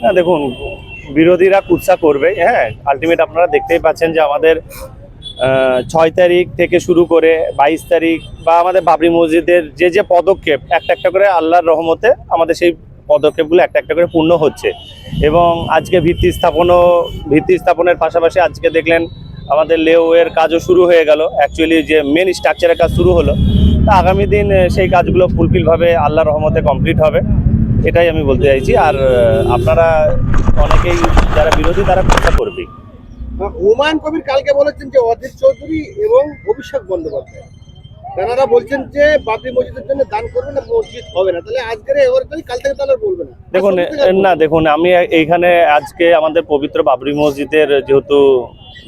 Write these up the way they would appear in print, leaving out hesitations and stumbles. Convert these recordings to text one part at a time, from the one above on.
না দেখুন, বিরোধীরা কুৎসা করবে, হ্যাঁ। আলটিমেট আপনারা দেখতেই পাচ্ছেন যে আমাদের 6 তারিখ থেকে শুরু করে 22 তারিখ বা আমাদের বাবরি মসজিদের যে পদক্ষেপ একটা একটা করে আল্লাহর রহমতে আমাদের সেই পদক্ষেপগুলো একটা একটা করে পূর্ণ হচ্ছে। এবং আজকে ভিত্তি স্থাপনের পাশাপাশি আজকে দেখলেন আমাদের লেওয়ের কাজও শুরু হয়ে গেল। অ্যাকচুয়ালি যে মেন স্ট্রাকচারের কাজ শুরু হলো, তা আগামী দিন সেই কাজগুলো ফুলফিলভাবে আল্লাহর রহমতে কমপ্লিট হবে, এটাই আমি বলতে চাইছি। আর আপনারা অনেকেই যারা বিরোধী তারা কথা করবে। হুমায়ুন কবির কালকে বলেছেন যে অধীর চৌধুরী এবং অভিষেক বন্দ্যোপাধ্যায় তারা বলছেন যে বাবরি মসজিদের জন্য দান করবে না, মসজিদ হবে না। তাহলে আজকের কাল থেকে তাহলে বলবে না। দেখুন আমি এইখানে আজকে আমাদের পবিত্র বাবরি মসজিদের যেহেতু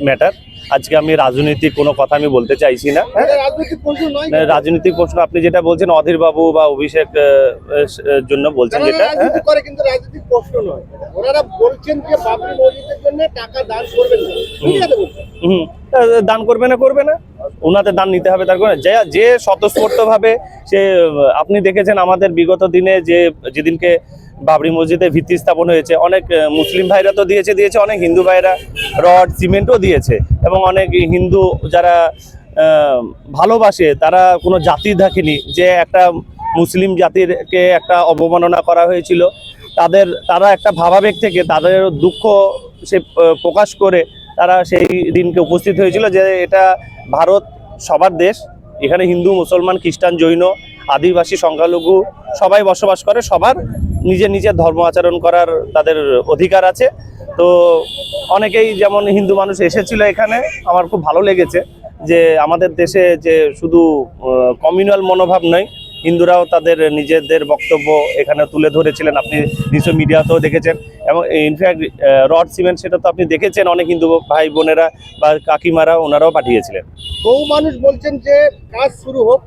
ম্যাটার, আজকে আমি রাজনৈতিক কোনো কথা আমি বলতে চাইছি না। রাজনৈতিক প্রশ্ন নয়, রাজনৈতিক প্রশ্ন আপনি যেটা বলছেন অধীর বাবু বা অভিষেক জন্য বলছেন, যেটা রাজনীতি করে, কিন্তু রাজনৈতিক প্রশ্ন নয়। ওনারা বলছেন যে বাবরি মসজিদের জন্য টাকা দান করবেন না। দান করবে না, ওনাদের দান নিতে হবে। তার কারণে যে স্বতঃস্ফূর্তভাবে সে, আপনি দেখেছেন আমাদের বিগত দিনে যেদিনকে বাবরি মসজিদে ভিত্তি স্থাপন হয়েছে, অনেক মুসলিম ভাইরা তো দিয়েছে, অনেক হিন্দু ভাইরা রড সিমেন্টও দিয়েছে, এবং অনেক হিন্দু যারা ভালোবাসে তারা কোনো জাতি দেখেনি, যে একটা মুসলিম জাতিরকে একটা অবমাননা করা হয়েছিল, তারা একটা ভাবাবেগ থেকে তাদের দুঃখ সে প্রকাশ করে তারা সেই দিনকে উপস্থিত হয়েছিল যে এটা ভারত সবার দেশ, এখানে হিন্দু মুসলমান খ্রিস্টান জৈন আদিবাসী সংখ্যালঘু সবাই বসবাস করে, সবার নিজের ধর্ম আচরণ করার তাদের অধিকার আছে। তো অনেকেই যেমন হিন্দু মানুষ এসেছিল এখানে, আমার খুব ভালো লেগেছে যে আমাদের দেশে যে শুধু কমিউনাল মনোভাব নয়, হিন্দুরাও তাদের নিজেদের বক্তব্য এখানে তুলে ধরেছিলেন, আপনি নিশ্চয় মিডিয়াতেও দেখেছেন। এবং ইনফ্যাক্ট রড সিমেন্ট সেটা তো আপনি দেখেছেন, অনেক হিন্দু ভাই বোনেরা বা কাকিমারা ওনারাও পাঠিয়েছিলেন। বহু মানুষ বলছেন যে কাজ শুরু হোক,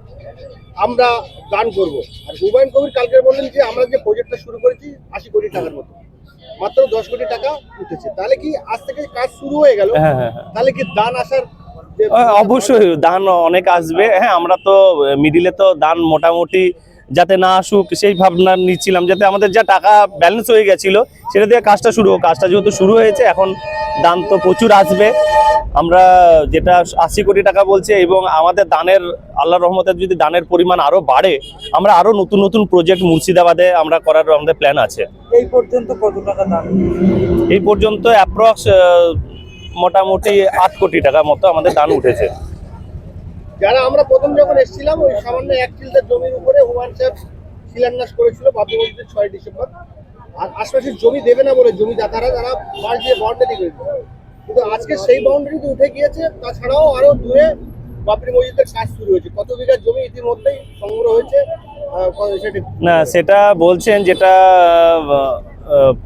আমরা দান করব। আর হুমায়ুন কবির কালকে বললেন যে আমরা যে প্রজেক্টটা শুরু করেছি 80 কোটি টাকার মতো, মাত্র 10 কোটি টাকা উঠেছে। তাহলে কি আজ থেকে কাজ শুরু হয়ে গেল? হ্যাঁ, তাহলে কি দান আসার অবশ্যই দান অনেক আসবে। হ্যাঁ, আমরা তো মিডিলে তো দান মোটামুটি যাতে না আসুক সেই ভাবনা নিচ্ছিলাম, যাতে আমাদের যা টাকা ব্যালেন্স হয়ে গেছিল সেটা দিয়ে কাজটা শুরু হোক। কাজটা যেহেতু শুরু হয়েছে, এখন দান তো প্রচুর আসবে। আমরা যেটা 80 কোটি টাকা বলছে, এবং আমাদের দানের আল্লাহর রহমতে যদি দানের পরিমাণ আরো বাড়ে, আমরা আরো নতুন প্রজেক্ট মুর্শিদাবাদে আমরা করার আমাদের প্ল্যান আছে। এই পর্যন্ত কত টাকা দান? এই পর্যন্ত অ্যাপ্রক্স মোটামুটি 8 কোটি টাকা মতো আমাদের দান উঠেছে। যারা আমরা প্রথম যখন এসেছিলাম, ওই সামান্য 1 চিলতে জমির উপরে হুমায়ুন সাহেব শিলান্যাস করেছিল বাবরি মসজিদের 6 ডিসেম্বর। আর আশপাশের জমি দেবে না বলে জমিদাতারা তারা বাঁশ দিয়ে বাউন্ডারি করেছিল, কিন্তু আজকে সেই বাউন্ডারি তো উঠে গিয়েছে। তাছাড়াও আরো দূরে বাবরি মসজিদের কাজ শুরু হয়েছে। কত বিঘা জমি ইতিমধ্যেই সংগ্রহ হয়েছে? না, সেটা বলছেন যেটা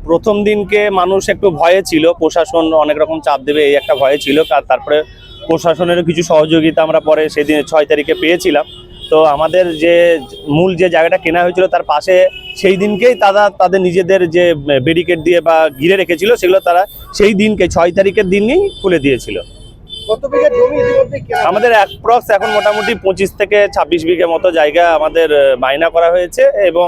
প্রথম দিনকে মানুষ একটু ভয়ে ছিল, প্রশাসন অনেক রকম চাপ দেবে এই একটা ভয়ে ছিল। তারপরে প্রশাসনেরও কিছু সহযোগিতা আমরা পরে সেদিন 6 তারিখে পেয়েছিলাম। তো আমাদের যে মূল যে জায়গাটা কেনা হয়েছিল তার পাশে সেই দিনকেই তাদের নিজেদের যে ব্যারিকেড দিয়ে বা ঘিরে রেখেছিল, সেগুলো তারা সেই দিনকে 6 তারিখের দিনই খুলে দিয়েছিল। কত বিঘা জমি ইতিমধ্যে আমাদের অ্যাপ্রক্স এখন মোটামুটি 25 থেকে 26 বিঘা মতো জায়গা আমাদের বায়না করা হয়েছে, এবং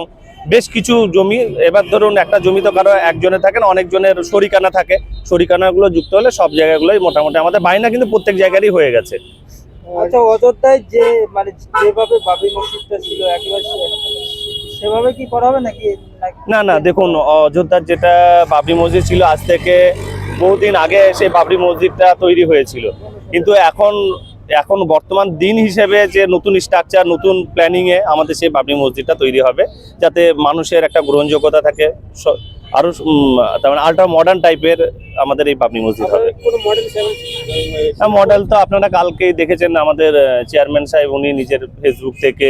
বেশ কিছু জমি, এবার ধরুন একটা জমি তো কারো একজনের থাকে না, অনেকজনের শরিকানা থাকে, শরিকানাগুলো যুক্ত হলে সব জায়গাগুলোই মোটামুটি আমাদের বায়না কিন্তু প্রত্যেক জায়গারই হয়ে গেছে। আচ্ছা, অযোধ্যায় যে মানে যেভাবে বাবরি মসজিদটা ছিল একেবারে সেভাবে কি করা হবে নাকি? না, দেখুন অযোধ্যার যেটা বাবরি মসজিদ ছিল, আজ থেকে বহুদিন আগে সেই বাবরি মসজিদটা তৈরি হয়েছিল, কিন্তু এখন বর্তমান দিন হিসেবে যে নতুন স্ট্রাকচার নতুন প্ল্যানিংয়ে আমাদের সেই বাবরি মসজিদটা তৈরি হবে, যাতে মানুষের একটা গ্রহণযোগ্যতা থাকে, আরো তার মানে আল্ট্রা মডার্ন টাইপের আমাদের এই বাবরি মসজিদ হবে। মডেল তো আপনারা কালকেই দেখেছেন, আমাদের চেয়ারম্যান সাহেব উনি নিজের ফেসবুক থেকে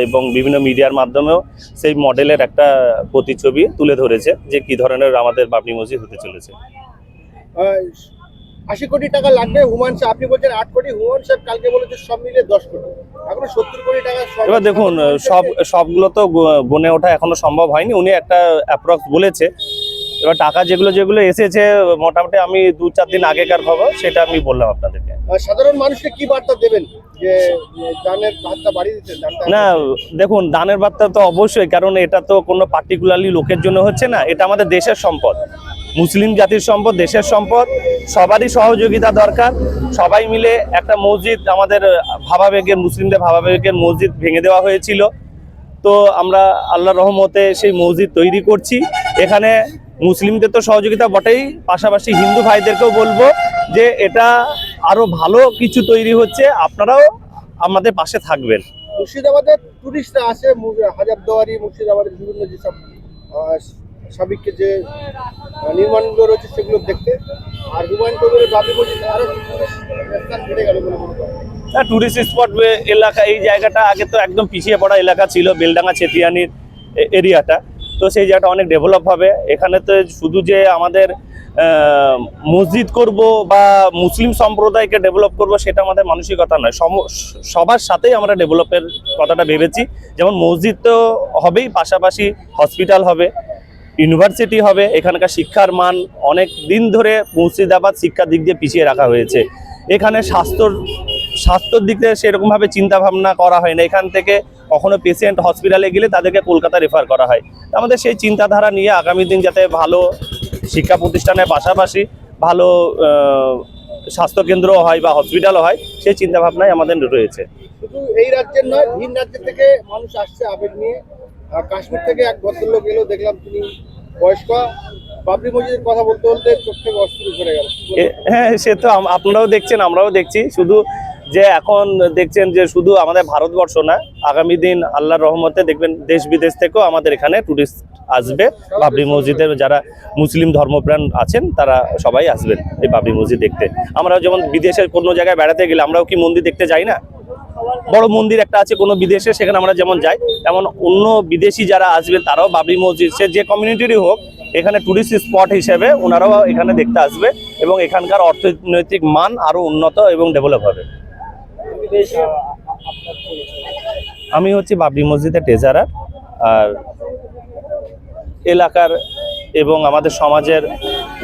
এবং বিভিন্ন মিডিয়ার মাধ্যমেও সেই মডেলের একটা প্রতিচ্ছবি তুলে ধরেছে যে কি ধরনের আমাদের বাবরি মসজিদ হতে চলেছে। 80 কোটি টাকা লাগবে হুমায়ুন সাহেব, আপনি বলছেন 8 কোটি, হুমায়ুন সাহেব কালকে বলেছে সব মিলে 10 কোটি, এখন 70 কোটি টাকা। এবার দেখুন সবগুলো তো গুনে ওঠা এখনো সম্ভব হয়নি, উনি একটা অ্যাপ্রক্স বলেছে। এবার টাকা যেগুলো এসেছে মোটামুটি আমি 2-4 দিন আগেকার খবর, সেটা আমি বললাম আপনাদেরকে। সাধারণ মানুষকে কি বার্তা দেবেন? যে দানের হাতটা বাড়িয়ে দিতে দানটা না, দেখুন, দানের বার্তা তো অবশ্যই, কারণ এটা তো কোনো পার্টিকুলারলি লোকের জন্য হচ্ছে না, এটা আমাদের দেশের সম্পদ, মুসলিম জাতির সম্পদ, দেশের সম্পদ। সবারই সহযোগিতা দরকার। সবাই মিলে একটা মসজিদ, আমাদের ভাবাবেগের, মুসলিমদের ভাবাবেগের মসজিদ ভেঙে দেওয়া হয়েছিল, তো আমরা আল্লাহর রহমতে সেই মসজিদ তৈরি করছি। এখানে মুসলিমদের তো সহযোগিতা বটেই, পাশাপাশি হিন্দু ভাইদেরকেও বলবো যে এটা আরো ভালো কিছু তৈরি হচ্ছে, আপনারাও আমাদের পাশে থাকবেন। মুর্শিদাবাদের টুরিস্টরা আসে হাজারদুয়ারি, মুর্শিদাবাদের বিভিন্ন যেসব সাবিককে যে নির্মাণগুলো রয়েছে সেগুলো দেখতে। আর হুমায়ুন কবিরের বাবরি মসজিদ আরো স্থান বেড়ে গেল বলে মনে করেন? টুরিস্ট স্পট এলাকা, এই জায়গাটা আগে তো একদম পিছিয়ে পড়া এলাকা ছিল, বেলডাঙ্গা চেতিয়ানির এরিয়াটা, তো সেই জায়গাটা অনেক ডেভেলপ হবে। এখানে তো শুধু যে আমাদের মসজিদ করব বা মুসলিম সম্প্রদায়কে ডেভেলপ করব সেটা আমাদের মানসিকতা নয়, সবার সাথেই আমরা ডেভেলপের কথাটা ভেবেছি। যেমন মসজিদ তো হবেই, পাশাপাশি হসপিটাল হবে, ইউনিভার্সিটি হবে। এখানকার শিক্ষার মান অনেক দিন ধরে মুর্শিদাবাদ শিক্ষার দিক দিয়ে পিছিয়ে রাখা হয়েছে। এখানে স্বাস্থ্যর দিক থেকে সেরকমভাবে চিন্তা ভাবনা করা হয় না। এখান থেকে কখনো পেশেন্ট হসপিটালে গেলে তাদেরকে কলকাতা রেফার করা হয়। আমাদের সেই চিন্তাধারা নিয়ে আগামী দিন যাতে ভালো শিক্ষা প্রতিষ্ঠানের পাশাপাশি ভালো স্বাস্থ্যকেন্দ্র হয় বা হসপিটালও হয়, সেই চিন্তাভাবনাই আমাদের রয়েছে। শুধু এই রাজ্যের নয়, ভিন রাজ্য থেকে মানুষ আসছে আবেগ নিয়ে। কাশ্মীর থেকে এক ভদ্রলোক এলো, দেখলাম তিনি বয়স্ক, বাবরি মসজিদের কথা বলতে বলতে চোখ থেকে অশ্রু ঝরে গেল। হ্যাঁ, সে তো আপনারাও দেখছেন, আমরাও দেখছি। শুধু যে এখন দেখছেন যে শুধু আমাদের ভারতবর্ষ না, আগামী দিন আল্লাহর রহমতে দেখবেন দেশ বিদেশ থেকেও আমাদের এখানে টুরিস্ট আসবে। বাবরি মসজিদের যারা মুসলিম ধর্মপ্রাণ আছেন তারা সবাই আসবেন এই বাবরি মসজিদ দেখতে। আমরাও যেমন বিদেশের কোনো জায়গায় বেড়াতে গেলে আমরাও কি মন্দির দেখতে যাই না? বড় মন্দির একটা আছে কোনো বিদেশে, সেখানে আমরা যেমন যাই, তেমন অন্য বিদেশি যারা আসবেন তারাও বাবরি মসজিদ, সে যে কমিউনিটিরই হোক, এখানে টুরিস্ট স্পট হিসেবে ওনারাও এখানে দেখতে আসবে এবং এখানকার অর্থনৈতিক মান আরো উন্নত এবং ডেভেলপ হবে। আমি হচ্ছি বাবরি মসজিদের ট্রেজারার, আর এলাকার এবং আমাদের সমাজের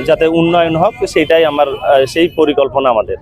যাতে উন্নয়ন হোক সেইটাই আমার, সেই পরিকল্পনা আমাদের।